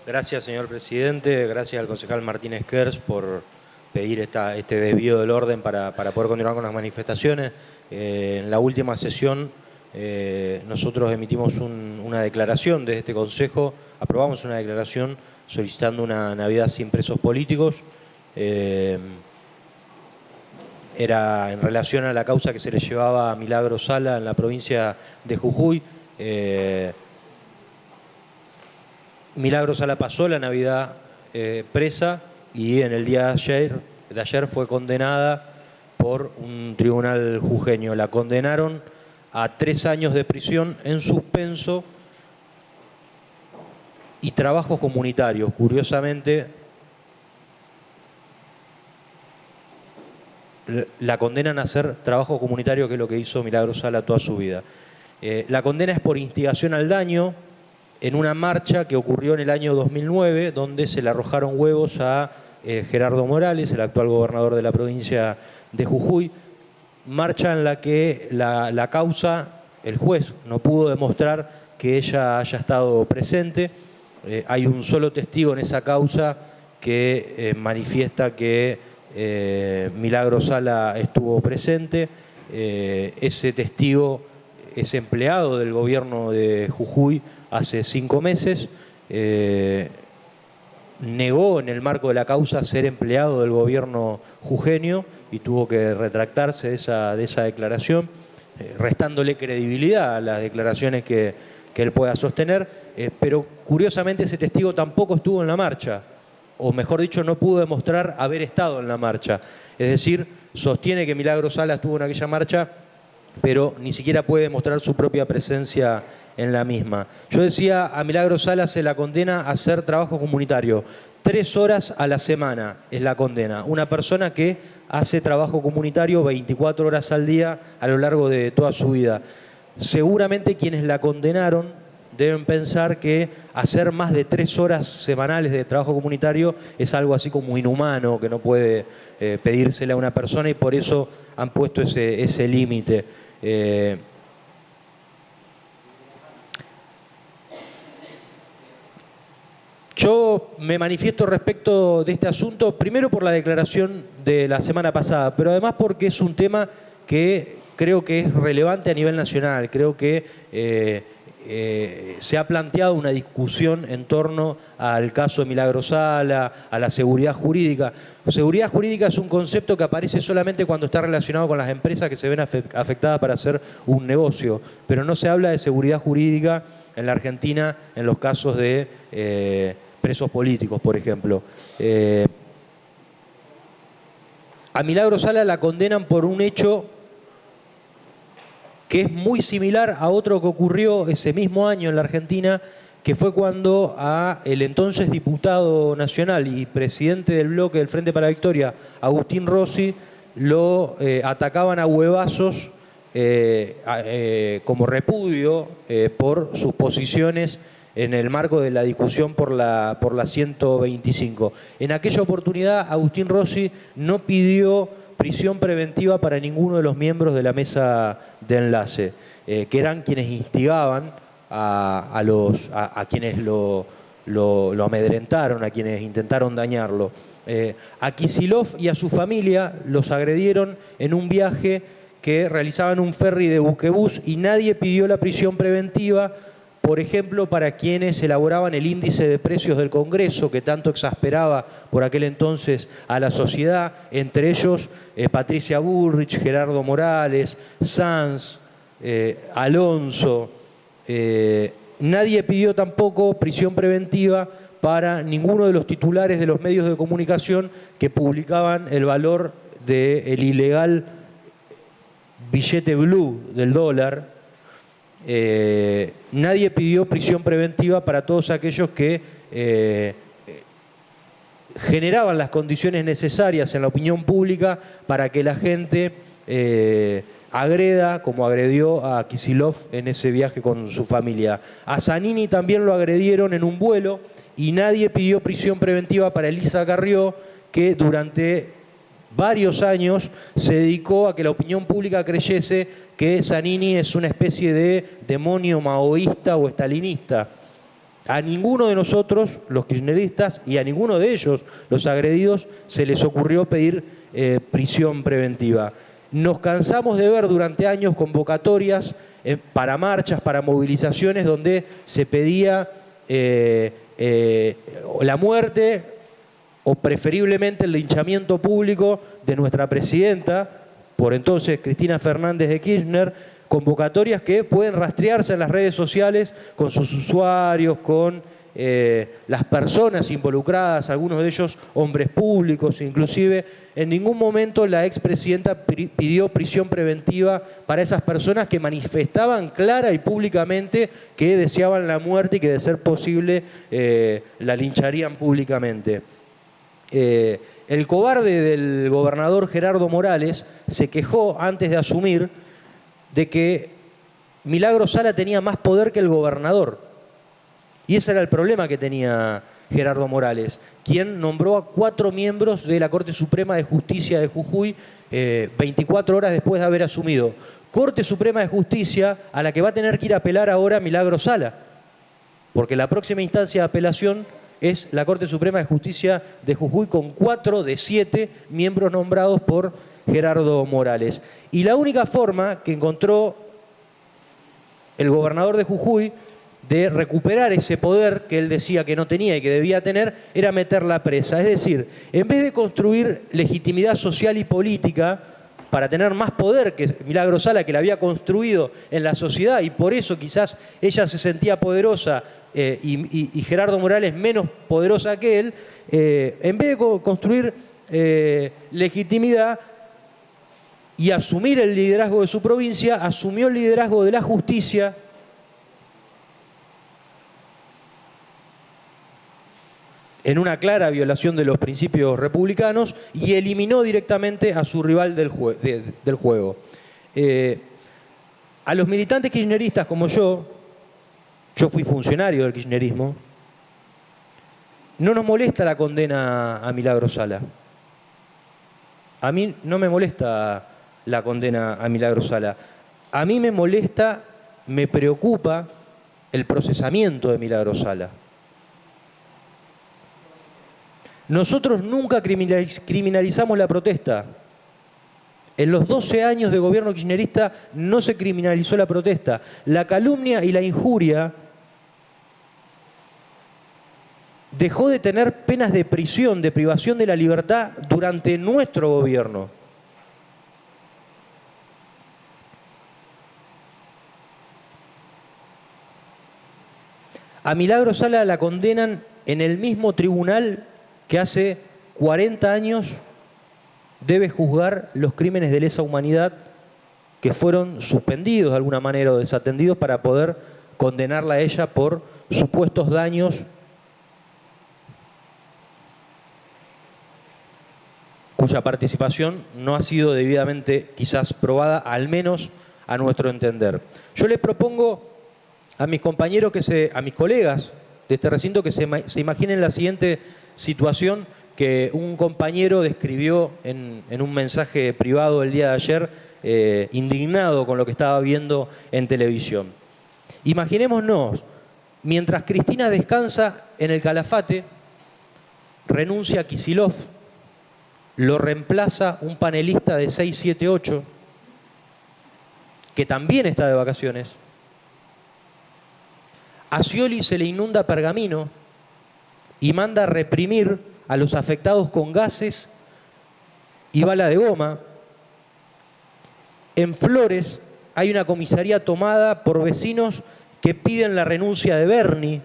Gracias, señor presidente. Gracias al concejal Martínez Kers por pedir este desvío del orden para poder continuar con las manifestaciones. En la última sesión nosotros emitimos una declaración de este consejo, aprobamos una declaración solicitando una Navidad sin presos políticos. Era en relación a la causa que se le llevaba a Milagro Sala en la provincia de Jujuy. Milagro Sala pasó la Navidad presa y en el día de ayer fue condenada por un tribunal jujeño. La condenaron a 3 años de prisión en suspenso y trabajos comunitarios. Curiosamente, la condenan a hacer trabajo comunitario, que es lo que hizo Milagro Sala toda su vida. La condena es por instigación al daño en una marcha que ocurrió en el año 2009, donde se le arrojaron huevos a Gerardo Morales, el actual gobernador de la provincia de Jujuy. Marcha en la que la causa, el juez no pudo demostrar que ella haya estado presente. Hay un solo testigo en esa causa que manifiesta que Milagro Sala estuvo presente. Ese testigo es empleado del gobierno de Jujuy hace 5 meses. Negó en el marco de la causa ser empleado del gobierno jujeño y tuvo que retractarse de esa declaración, restándole credibilidad a las declaraciones que él pueda sostener. Pero curiosamente ese testigo tampoco estuvo en la marcha, o mejor dicho, no pudo demostrar haber estado en la marcha. Es decir, sostiene que Milagro Sala estuvo en aquella marcha, pero ni siquiera puede demostrar su propia presencia en la misma. Yo decía, a Milagro Sala se la condena a hacer trabajo comunitario. 3 horas a la semana es la condena. Una persona que hace trabajo comunitario 24 horas al día a lo largo de toda su vida. Seguramente quienes la condenaron deben pensar que hacer más de 3 horas semanales de trabajo comunitario es algo así como inhumano, que no puede pedírsele a una persona, y por eso han puesto ese límite. Yo me manifiesto respecto de este asunto, primero por la declaración de la semana pasada, pero además porque es un tema que creo que es relevante a nivel nacional. Creo que se ha planteado una discusión en torno al caso de Milagro Sala, a la seguridad jurídica. Seguridad jurídica es un concepto que aparece solamente cuando está relacionado con las empresas que se ven afectadas para hacer un negocio, pero no se habla de seguridad jurídica en la Argentina en los casos de presos políticos, por ejemplo. A Milagro Sala la condenan por un hecho que es muy similar a otro que ocurrió ese mismo año en la Argentina, que fue cuando a el entonces diputado nacional y presidente del bloque del Frente para la Victoria, Agustín Rossi, lo atacaban a huevazos como repudio por sus posiciones en el marco de la discusión por la 125. En aquella oportunidad, Agustín Rossi no pidió prisión preventiva para ninguno de los miembros de la mesa de enlace, que eran quienes instigaban a quienes lo amedrentaron, a quienes intentaron dañarlo. A Kicillof y a su familia los agredieron en un viaje que realizaban un ferry de buquebús y nadie pidió la prisión preventiva, por ejemplo, para quienes elaboraban el índice de precios del Congreso, que tanto exasperaba por aquel entonces a la sociedad, entre ellos Patricia Bullrich, Gerardo Morales, Sanz, Alonso. Nadie pidió tampoco prisión preventiva para ninguno de los titulares de los medios de comunicación que publicaban el valor del ilegal billete blue del dólar. Nadie pidió prisión preventiva para todos aquellos que generaban las condiciones necesarias en la opinión pública para que la gente agreda, como agredió a Kicillof en ese viaje con su familia. A Zanini también lo agredieron en un vuelo y nadie pidió prisión preventiva para Elisa Carrió, que durante varios años se dedicó a que la opinión pública creyese que Zanini es una especie de demonio maoísta o estalinista. A ninguno de nosotros, los kirchneristas, y a ninguno de ellos, los agredidos, se les ocurrió pedir prisión preventiva. Nos cansamos de ver durante años convocatorias para marchas, para movilizaciones, donde se pedía la muerte o preferiblemente el linchamiento público de nuestra presidenta, por entonces Cristina Fernández de Kirchner, convocatorias que pueden rastrearse en las redes sociales con sus usuarios, con las personas involucradas, algunos de ellos hombres públicos inclusive. En ningún momento la expresidenta pidió prisión preventiva para esas personas que manifestaban clara y públicamente que deseaban la muerte y que de ser posible la lincharían públicamente. El cobarde del gobernador Gerardo Morales se quejó antes de asumir de que Milagro Sala tenía más poder que el gobernador. Y ese era el problema que tenía Gerardo Morales, quien nombró a 4 miembros de la Corte Suprema de Justicia de Jujuy 24 horas después de haber asumido. Corte Suprema de Justicia a la que va a tener que ir a apelar ahora Milagro Sala, porque la próxima instancia de apelación es la Corte Suprema de Justicia de Jujuy con 4 de 7 miembros nombrados por Gerardo Morales. Y la única forma que encontró el gobernador de Jujuy de recuperar ese poder que él decía que no tenía y que debía tener era meterla presa. Es decir, en vez de construir legitimidad social y política para tener más poder que Milagro Sala, que la había construido en la sociedad, y por eso quizás ella se sentía poderosa y Gerardo Morales menos poderosa que él, en vez de construir legitimidad y asumir el liderazgo de su provincia, asumió el liderazgo de la justicia en una clara violación de los principios republicanos y eliminó directamente a su rival del juego. A los militantes kirchneristas como yo fui funcionario del kirchnerismo, no nos molesta la condena a Milagro Sala. A mí no me molesta la condena a Milagro Sala. A mí me molesta, me preocupa el procesamiento de Milagro Sala. Nosotros nunca criminalizamos la protesta. En los 12 años de gobierno kirchnerista no se criminalizó la protesta. La calumnia y la injuria dejó de tener penas de prisión, de privación de la libertad durante nuestro gobierno. A Milagro Sala la condenan en el mismo tribunal que hace 40 años debe juzgar los crímenes de lesa humanidad que fueron suspendidos de alguna manera o desatendidos para poder condenarla a ella por supuestos daños cuya participación no ha sido debidamente quizás probada, al menos a nuestro entender. Yo les propongo a mis compañeros, a mis colegas de este recinto, que se imaginen la siguiente situación que un compañero describió en un mensaje privado el día de ayer, indignado con lo que estaba viendo en televisión. Imaginémonos, mientras Cristina descansa en el Calafate, renuncia a Kicillof, lo reemplaza un panelista de 678, que también está de vacaciones. A Scioli se le inunda Pergamino y manda a reprimir a los afectados con gases y bala de goma. En Flores hay una comisaría tomada por vecinos que piden la renuncia de Berni,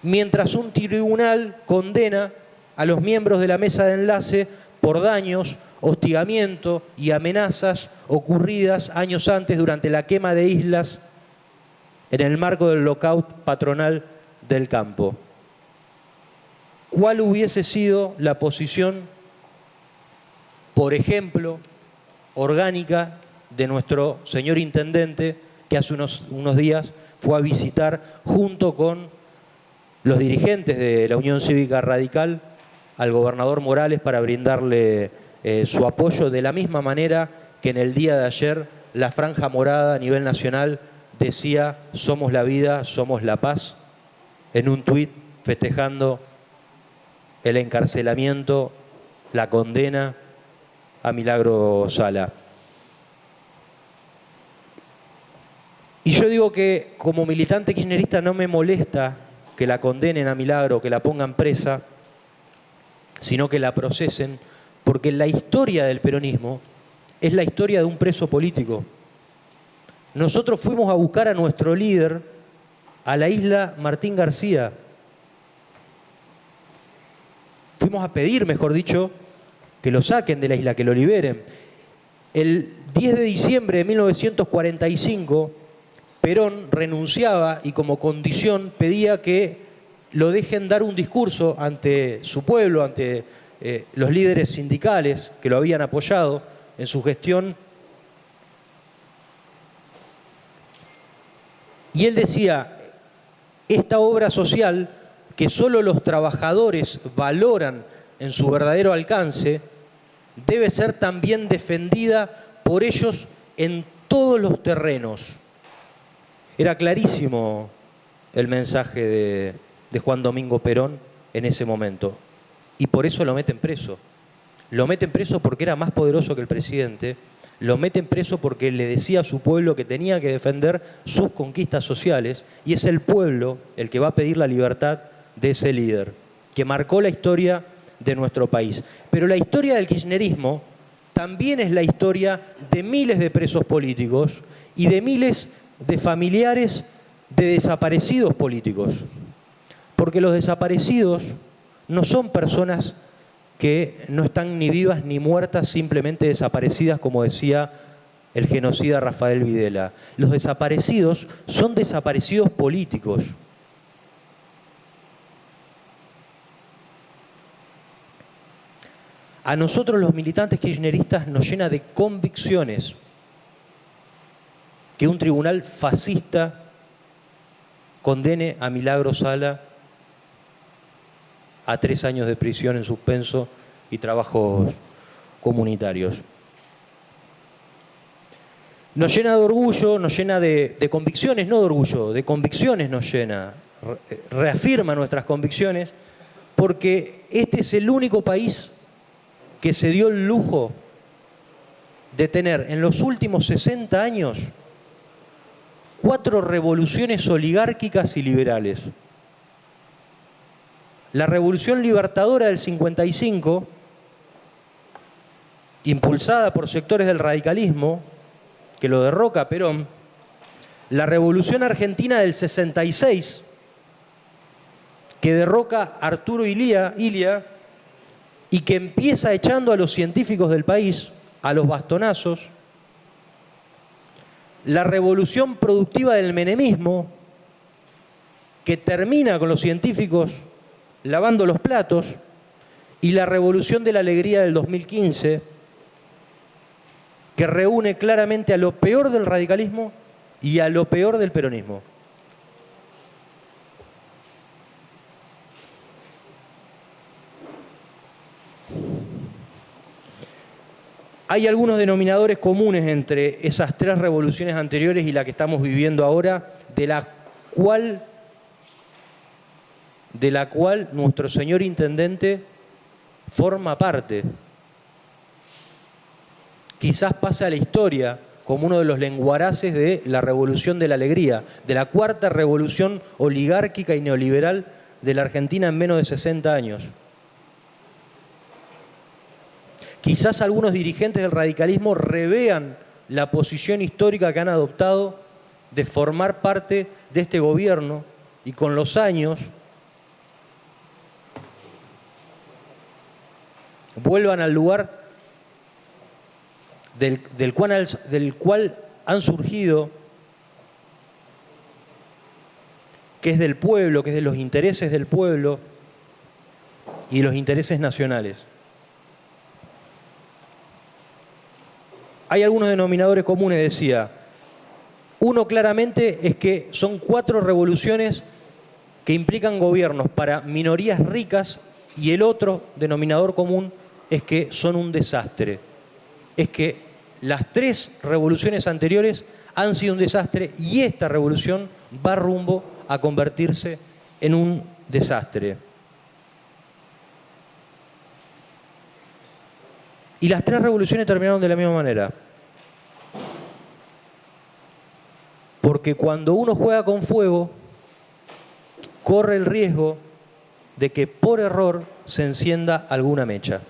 mientras un tribunal condena a los miembros de la mesa de enlace por daños, hostigamiento y amenazas ocurridas años antes durante la quema de islas en el marco del lockout patronal del campo. ¿Cuál hubiese sido la posición, por ejemplo, orgánica de nuestro señor intendente, que hace unos días fue a visitar junto con los dirigentes de la Unión Cívica Radical al gobernador Morales para brindarle su apoyo, de la misma manera que en el día de ayer la Franja Morada a nivel nacional decía somos la vida, somos la paz, en un tuit festejando el encarcelamiento, la condena a Milagro Sala. Y yo digo que como militante kirchnerista no me molesta que la condenen a Milagro, que la pongan presa, sino que la procesen, porque la historia del peronismo es la historia de un preso político. Nosotros fuimos a buscar a nuestro líder a la isla Martín García. Fuimos a pedir, mejor dicho, que lo saquen de la isla, que lo liberen. El 10 de diciembre de 1945, Perón renunciaba y como condición pedía que lo dejen dar un discurso ante su pueblo, ante los líderes sindicales que lo habían apoyado en su gestión. Y él decía, esta obra social que solo los trabajadores valoran en su verdadero alcance, debe ser también defendida por ellos en todos los terrenos. Era clarísimo el mensaje de Juan Domingo Perón en ese momento. Y por eso lo meten preso. Lo meten preso porque era más poderoso que el presidente. Lo meten preso porque le decía a su pueblo que tenía que defender sus conquistas sociales. Y es el pueblo el que va a pedir la libertad de ese líder, que marcó la historia de nuestro país. Pero la historia del kirchnerismo también es la historia de miles de presos políticos y de miles de familiares de desaparecidos políticos. Porque los desaparecidos no son personas que no están ni vivas ni muertas, simplemente desaparecidas, como decía el genocida Rafael Videla. Los desaparecidos son desaparecidos políticos. A nosotros los militantes kirchneristas nos llena de convicciones que un tribunal fascista condene a Milagro Sala a 3 años de prisión en suspenso y trabajos comunitarios. Nos llena de orgullo, nos llena de convicciones, no de orgullo, de convicciones nos llena, reafirma nuestras convicciones, porque este es el único país que se dio el lujo de tener en los últimos 60 años 4 revoluciones oligárquicas y liberales. La Revolución Libertadora del 55, impulsada por sectores del radicalismo, que lo derroca a Perón. La Revolución Argentina del 66, que derroca a Arturo Illia y que empieza echando a los científicos del país, a los bastonazos. La Revolución Productiva del menemismo, que termina con los científicos lavando los platos, y la Revolución de la Alegría del 2015, que reúne claramente a lo peor del radicalismo y a lo peor del peronismo. Hay algunos denominadores comunes entre esas 3 revoluciones anteriores y la que estamos viviendo ahora, de la cual nuestro señor intendente forma parte. Quizás pase a la historia como uno de los lenguaraces de la Revolución de la Alegría, de la 4ª revolución oligárquica y neoliberal de la Argentina en menos de 60 años. Quizás algunos dirigentes del radicalismo revean la posición histórica que han adoptado de formar parte de este gobierno y con los años vuelvan al lugar del cual han surgido, que es del pueblo, que es de los intereses del pueblo y los intereses nacionales. Hay algunos denominadores comunes, decía. Uno claramente es que son 4 revoluciones que implican gobiernos para minorías ricas, y el otro denominador común es que son un desastre. Es que las 3 revoluciones anteriores han sido un desastre y esta revolución va rumbo a convertirse en un desastre. Y las tres revoluciones terminaron de la misma manera. Porque cuando uno juega con fuego, corre el riesgo de que por error se encienda alguna mecha.